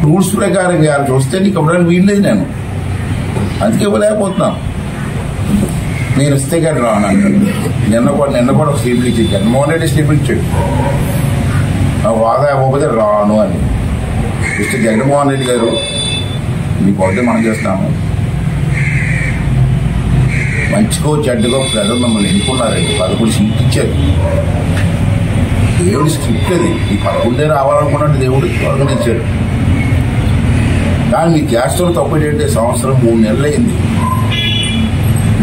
Rules ప్రకారం గారు చూస్తే నీకు ఇవ్వడానికి వీల్లేదు. నేను అందుకే ఇవ్వలేకపోతున్నాను. నేను ఇస్తే కానీ రాను. నిన్న కూడా ఒక స్లీప్ ఇచ్చి జగన్మోహన్ రెడ్డి స్లీప్ ఇచ్చాడు, వాదా ఇవ్వకపోతే రాను అని. ఇస్తే జగన్మోహన్ రెడ్డి గారు మీకు ఒకటే మనం చేస్తున్నాము, మంచికో చెడ్డకో ప్రజలు మమ్మల్ని ఎన్నుకున్నారండి. 11 సీట్లు ఇచ్చారు. దేవుడి స్క్రిప్ట్ అది. ఈ 11 రావాలనుకున్నట్టు దేవుడు త్వరగా ఇచ్చాడు. కానీ మీ చేస్తున్న తప్పు ఏంటంటే సంవత్సరం 3 నెలలు అయింది.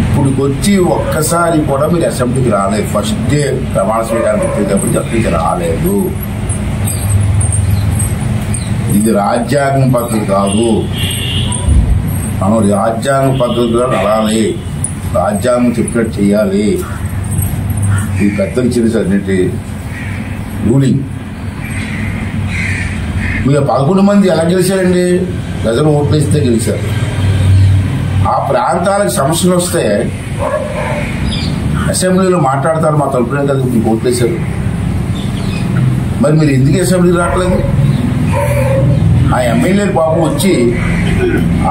ఇప్పుడు వచ్చి ఒక్కసారి కూడా మీరు అసెంబ్లీకి రాలేదు. ఫస్ట్ డే ప్రమాణ స్వీకారం పెట్టేటప్పుడు అసెంబ్లీకి రాలేదు. ఇది రాజ్యాంగం పద్ధతి కాదు. మనం రాజ్యాంగ పద్ధతిలో నడాలి. రాజ్యాంగం చెప్పినట్టు చేయాలి. ఈ పెద్దలు చేసేటువంటి రూలింగ్. మీరు 11 మంది ఎలా గెలిచారండి? ప్రజలు ఓట్లేస్తే గెలిచారు. ఆ ప్రాంతాలకు సమస్యలు వస్తే అసెంబ్లీలో మాట్లాడతారు, మా తరపునే కదా మీకు ఓట్లేశారు. మరి మీరు ఎందుకు అసెంబ్లీకి రావట్లేదు? ఆ ఎమ్మెల్యేలు పాపం వచ్చి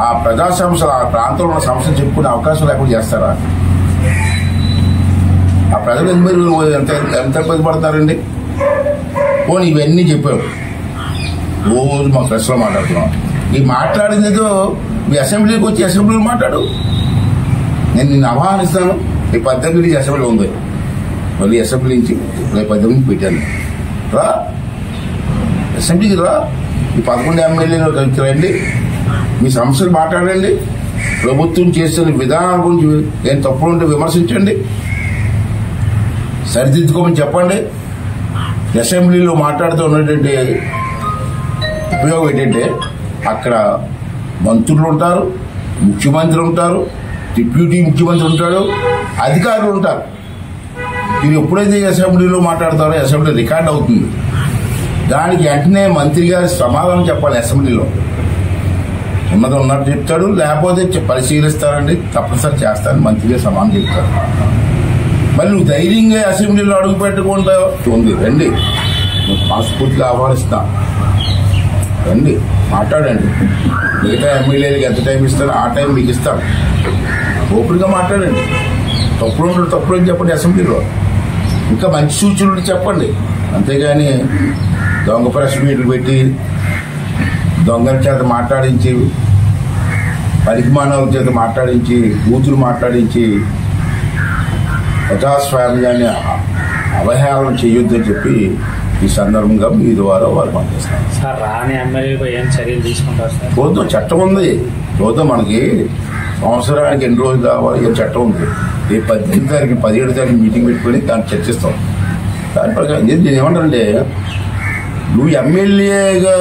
ఆ ప్రజా సమస్యలు, ఆ ప్రాంతంలో ఉన్న సమస్యలు చెప్పుకునే అవకాశం లేకుండా చేస్తారా? ఆ ప్రజలు ఎంత ఇబ్బంది పడతారండి? పోనీ ఇవన్నీ చెప్పావు, రోజు మా ప్రెస్లో మాట్లాడుతున్నాం. ఈ మాట్లాడిందేదో మీ అసెంబ్లీకి వచ్చి అసెంబ్లీలో మాట్లాడు. నేను నిన్ను ఆహ్వానిస్తాను. ఈ 18 నుంచి అసెంబ్లీ ఉంది, మళ్ళీ అసెంబ్లీ నుంచి 18 పెట్టాను. రా అసెంబ్లీకి రా. ఈ 11 ఎమ్మెల్యేలు కలిసి రండి, మీ సమస్యలు మాట్లాడండి. ప్రభుత్వం చేస్తున్న విధానాల గురించి ఏం తప్పులు ఉంటే విమర్శించండి, సరిదిద్దుకోమని చెప్పండి. అసెంబ్లీలో మాట్లాడుతూ ఉన్నటువంటి ఉపయోగం ఏంటంటే అక్కడ మంత్రులు ఉంటారు, ముఖ్యమంత్రి ఉంటారు, డిప్యూటీ ముఖ్యమంత్రి ఉంటాడు, అధికారులు ఉంటారు. మీరు ఎప్పుడైతే అసెంబ్లీలో మాట్లాడతారో అసెంబ్లీ రికార్డ్ అవుతుంది. దానికి వెంటనే మంత్రి గారి సమాధానం చెప్పాలి. అసెంబ్లీలో ఉన్నది ఉన్నట్టు చెప్తాడు, లేకపోతే పరిశీలిస్తారండి, తప్పనిసరి చేస్తారని మంత్రి గారు సమాధానం చెప్తారు. మళ్ళీ నువ్వు ధైర్యంగా అసెంబ్లీలో అడుగు పెట్టుకుంటా ఉంది. రండి, మనస్ఫూర్తిగా ఆహ్వానిస్తాం. రండి, మాట్లాడండి. మిగతా ఎమ్మెల్యేలకు ఎంత టైం ఇస్తారో ఆ టైం మీకు ఇస్తాం. ఓపెన్గా మాట్లాడండి. తప్పులు అని చెప్పండి. అసెంబ్లీలో ఇంకా మంచి సూచనలు చెప్పండి. అంతేగాని దొంగ ప్రెస్ మీట్లు పెట్టి దొంగల చేత మాట్లాడించి, పరిమాణాల చేత మాట్లాడించి, బూతులు మాట్లాడించి ప్రజాస్వామ్యాన్ని అవహేళన చేయొద్దని చెప్పి ఈ సందర్భంగా మీ ద్వారా వారు పనిచేస్తారు. సార్, రాని ఎమ్మెల్యేపై ఏం చర్యలు తీసుకుంటారు సార్? చూద్దాం, చట్టం ఉంది. చూద్దాం, మనకి సంవత్సరానికి ఎన్ని రోజులు కావాలి ఏం చట్టం ఉంది. రేపు 18 తారీఖు 17 తారీఖు మీటింగ్ పెట్టుకుని దాన్ని చర్చిస్తాం. దాని ప్రకారం నేను ఏమంటానంటే, నువ్వు ఎమ్మెల్యేగా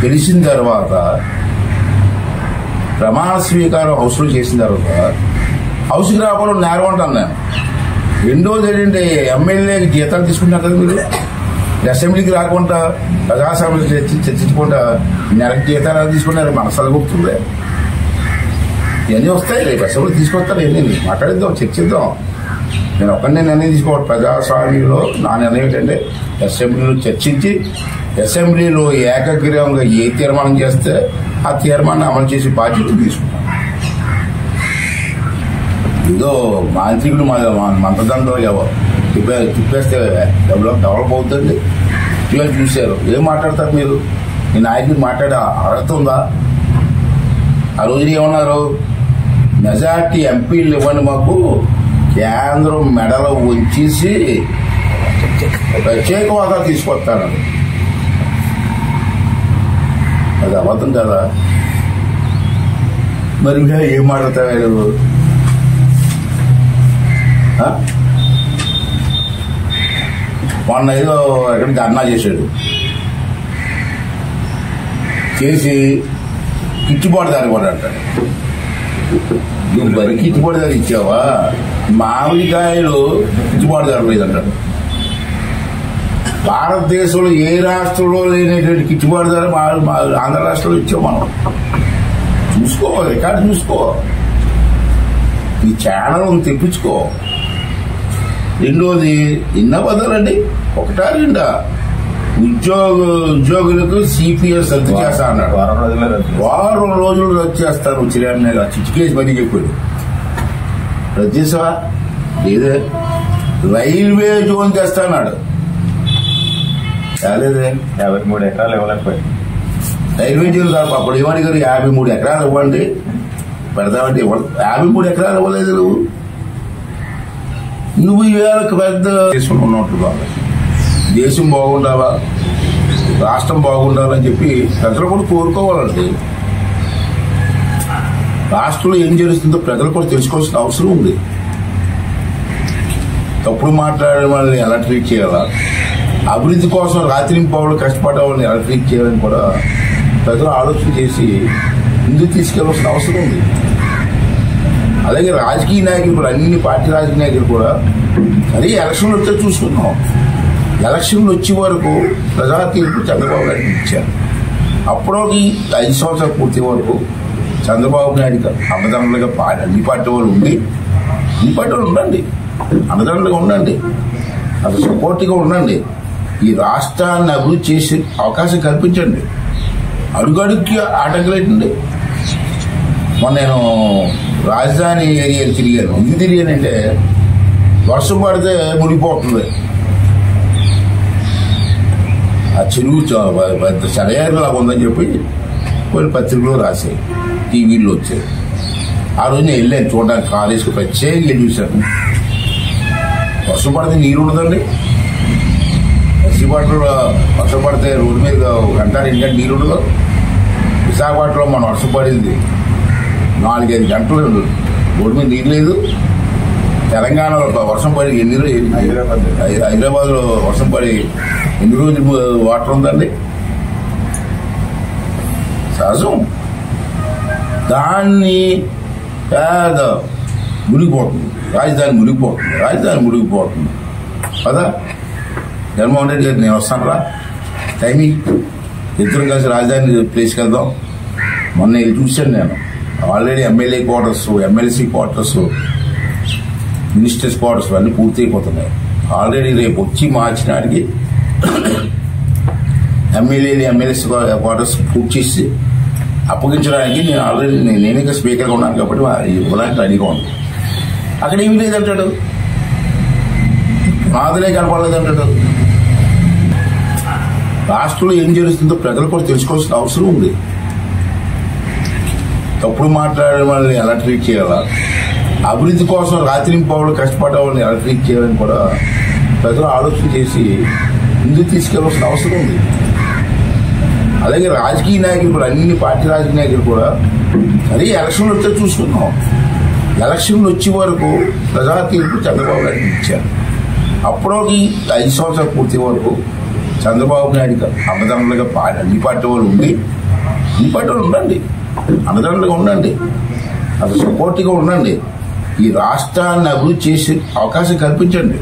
గెలిచిన తర్వాత ప్రమాణ స్వీకారం హౌస్లో చేసిన తర్వాత హౌస్కి రాకపోవడం నేరం అంటాను నేను. రెండోది ఏంటంటే, ఎమ్మెల్యేకి జీతాలు తీసుకుంటున్నారు కదా మీరు. అసెంబ్లీకి రాకుండా ప్రజాసభలు చర్చించకుండా నెలకు జీతాలు తీసుకున్నారు. మనసాలు గుర్తుంది. ఇవన్నీ వస్తాయి. రేపు అసెంబ్లీ తీసుకొస్తారు. ఇవన్నీ మాట్లాడిద్దాం, చర్చిద్దాం. నేను ఒక్కడినే నిర్ణయం తీసుకోవాలి. ప్రజాస్వామ్యంలో నా నిర్ణయం ఏంటంటే, అసెంబ్లీలో చర్చించి అసెంబ్లీలో ఏకగ్రీవంగా ఏ తీర్మానం చేస్తే ఆ తీర్మానాన్ని అమలు చేసే బాధ్యత తీసుకుంటాను. ఏదో మాంత్రికుడు మంత్రదండో తిప్పేస్తే డెవలప్ అవుతుంది. పిల్లలు చూశారు. ఏం మాట్లాడతారు మీరు? ఈ నాయకుడికి మాట్లాడే అర్హత ఉందా? ఆ రోజున ఏమన్నారు? మెజార్టీ ఎంపీలు ఇవ్వండి, మాకు కేంద్రం మెడలో ఉంచేసి ప్రత్యేక హోదా తీసుకొస్తాను. అది అబద్ధం కదా. మరి ఏం మాట్లాడతావు? మొన్న ఏదో ఎక్కడ ధర్నా చేశాడు. చేసి గిట్టుబాటు దారి కూడా అంటాడు. నువ్వు మరి గిట్టుబాటు దారి ఇచ్చావా? మామిడికాయలు గిట్టుబాటు ధర లేదంటాడు. భారతదేశంలో ఏ రాష్ట్రంలో లేనటువంటి గిట్టుబాటు ధర ఆంధ్ర రాష్ట్రంలో ఇచ్చావు. మనం చూసుకో, రికార్డు చూసుకో, ఈ ఛానల్ తెప్పించుకో. రెండోది, ఇన్న బదలండి, ఒకటా రెండా ఉద్యోగులకు సిపిఎస్ రద్దు చేస్తా అన్నాడు. వారం రోజులు రద్దు చేస్తాను చిరాన్ని చిటికేసి మరీ చెప్పాడు. రద్దు చేసావా? లేదే. రైల్వే జోన్ చేస్తా అన్నాడు. కాలేదే. 53 ఎకరాలు ఇవ్వలేకపోయాడు. రైల్వే జోన్ కాదు. అప్పుడు ఏమని గారు 53 ఎకరాలు ఇవ్వండి పెడతామంటే 53 ఎకరాలు ఇవ్వలేదు. నువ్వు ఇవాళ పెద్ద దేశం ఉన్నట్లు కాదు. దేశం బాగుండాలా, రాష్ట్రం బాగుండాలని చెప్పి ప్రజలు కూడా కోరుకోవాలండి. రాష్ట్రంలో ఏం జరుగుతుందో ప్రజలు కూడా తెలుసుకోవాల్సిన అవసరం ఉంది. తప్పుడు మాట్లాడే వాళ్ళని ఎలా ట్రీట్ చేయాలా, అభివృద్ధి కోసం రాత్రింపవలు కష్టపడే వాళ్ళని ఎలా ట్రీట్ చేయాలని కూడా ప్రజలు ఆలోచన చేసి ముందుకు తీసుకెళ్లాల్సిన అవసరం ఉంది. అలాగే రాజకీయ నాయకులు కూడా, అన్ని పార్టీ రాజకీయ నాయకులు కూడా అదే ఎలక్షన్లు వస్తే చూసుకున్నాం. ఎలక్షన్లు వచ్చే వరకు ప్రజా తీర్పు చంద్రబాబు నాయుడు ఇచ్చారు. అప్పుడోకి 5 సంవత్సరాలు పూర్తి వరకు చంద్రబాబు నాయుడు అన్నదండలుగా అన్ని పార్టీ వాళ్ళు ఉండి, అన్ని పార్టీ వాళ్ళు ఉండండి, అన్నదండలుగా ఉండండి, అసలు సపోర్ట్గా ఉండండి. ఈ రాష్ట్రాన్ని అభివృద్ధి చేసే అవకాశం కల్పించండి. అడుగడుక్కి ఆటంకలేటండి. మొన్న నేను రాజధాని ఏరియాలు తిరిగాను. ఎందుకు తిరిగానంటే వర్షం పడితే మునిగిపోతుంది. ఆ చెరువు పెద్ద చడయారులాగా ఉందని చెప్పి కొన్ని పత్రికలు రాశాయి, టీవీలో వచ్చాయి. ఆ రోజు నేను వెళ్ళాను చూడడానికి, కాలేజ్కి ప్రత్యేకంగా చూశాను. వర్షం పడితే నీరు ఉండదండి. వర్షం పడితే రోడ్డు మీద 1 గంట 2 గంటలు నీరు ఉండదు. విశాఖపట్నంలో మనం వర్షం పడింది 4-5 గంటలు రోడ్డు మీద నీరు లేదు. తెలంగాణలో వర్షం పడి హైదరాబాద్లో వర్షం పడి ఎన్ని రోజులు వాటర్ ఉందండి. సహజం. దాన్ని పేద మునిగిపోతుంది. రాజధాని మునిగిపోతుంది కదా. జగన్మోహన్ రెడ్డి గారు నేను వస్తాను రా, టైమింగ్ ఇద్దరం కలిసి రాజధాని ప్లేస్కి వెళ్దాం. మొన్న ఇది చూశాను నేను. Already MLA quarters, MLC quarters, ministers quarters అన్నీ పూర్తి అయిపోతున్నాయి. ఆల్రెడీ రేపు వచ్చి మార్చి నాటికి ఎమ్మెల్యేలు ఎమ్మెల్యేస్ క్వార్టర్స్ పూర్తి చేసి అప్పగించడానికి నేను ఆల్రెడీ నేనే స్పీకర్గా ఉన్నాను కాబట్టి ఇవ్వడానికి రెడీగా ఉంది. అక్కడ ఏమి లేదంటాడు, నాదులే కనపడలేదంటాడు. రాష్ట్రంలో ఏం జరుగుతుందో ప్రజలు కూడా తెలుసుకోవాల్సిన అవసరం ఉంది. తప్పుడు మాట్లాడే వాళ్ళని ఎలా ట్రీట్ చేయాలా, అభివృద్ధి కోసం రాత్రింపవలు కష్టపడే వాళ్ళని ఎలా ట్రీట్ చేయాలని కూడా ప్రజలు ఆలోచన చేసి ముందుకు తీసుకెళ్లాల్సిన అవసరం ఉంది. అలాగే రాజకీయ నాయకులు కూడా, అన్ని పార్టీ రాజకీయ నాయకులు కూడా అదే ఎలక్షన్లు వస్తే చూసుకున్నాం. ఎలక్షన్లు వచ్చే వరకు ప్రజా తీర్పు చంద్రబాబు నాయుడు ఇచ్చారు. అప్పుడోకి 5 సంవత్సరాలు పూర్తి వరకు చంద్రబాబు నాయుడు అన్నదండలుగా అన్ని పార్టీ వాళ్ళు ఉండి, అన్ని పార్టీ వాళ్ళు ఉండండి, అన్నదండలుగా ఉండండి, అసలు సపోర్ట్గా ఉండండి. ఈ రాష్ట్రాన్ని అభివృద్ధి చేసే అవకాశం కల్పించండి.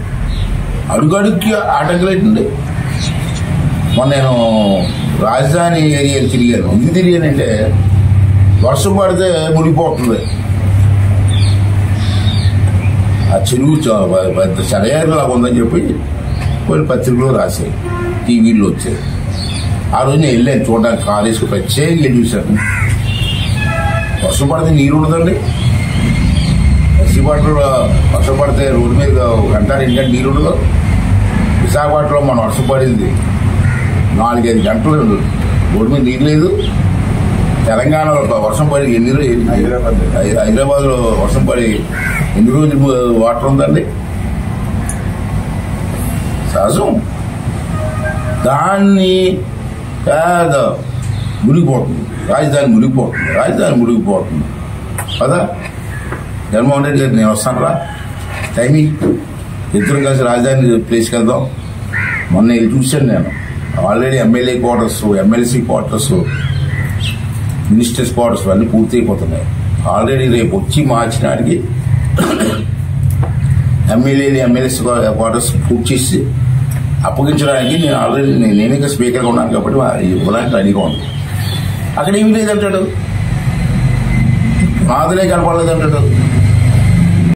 అడుగడుక్కి ఆటంకలేటండి. మొన్న నేను రాజధాని ఏరియాలు తిరిగాను. ఎందుకు తిరిగానంటే వర్షం పడితే మునిగిపోతుంది. ఆ చెరువు పెద్ద చడయారులాగా ఉందని చెప్పి కొన్ని పత్రికలు రాశాయి, టీవీలో వచ్చాయి. ఆ రోజు నేను వెళ్ళాను చూడడానికి, కాలేజ్కి ప్రత్యేకంగా చూశాను. వర్షం పడితే నీరు ఉండదండి. విశాఖపట్నంలో వర్షం పడితే రోడ్డు మీద 1 గంట 2 గంటలు నీరు ఉండదు. విశాఖపట్నంలో మనం వర్షం పడింది 4-5 గంటలు రోడ్డు మీద నీరు లేదు. తెలంగాణలో వర్షం పడి హైదరాబాద్లో వర్షం పడి ఎన్ని రోజులు వాటర్ ఉందండి. సహజం. దాన్ని పేద మునిగిపోతుంది. రాజధాని మునిగిపోతుంది కదా. జగన్మోహన్ రెడ్డి గారు నేను వస్తాను రా, టైమింగ్ ఇద్దరం కలిసి రాజధాని ప్లేస్కి వెళ్దాం. మొన్న ఇది చూశాను నేను. Already MLA quarters, MLC quarters, ministers quarters అన్నీ పూర్తి అయిపోతున్నాయి. ఆల్రెడీ రేపు వచ్చి మార్చి నాటికి ఎమ్మెల్యేలు ఎమ్మెల్యేస్ క్వార్టర్స్ పూర్తి చేసి అప్పగించడానికి నేను ఆల్రెడీ నేనే స్పీకర్గా ఉన్నాను కాబట్టి ఇవ్వడానికి రెడీగా ఉంది. అక్కడ ఏమి లేదంటాడు, నాదులే కనపడలేదంటాడు.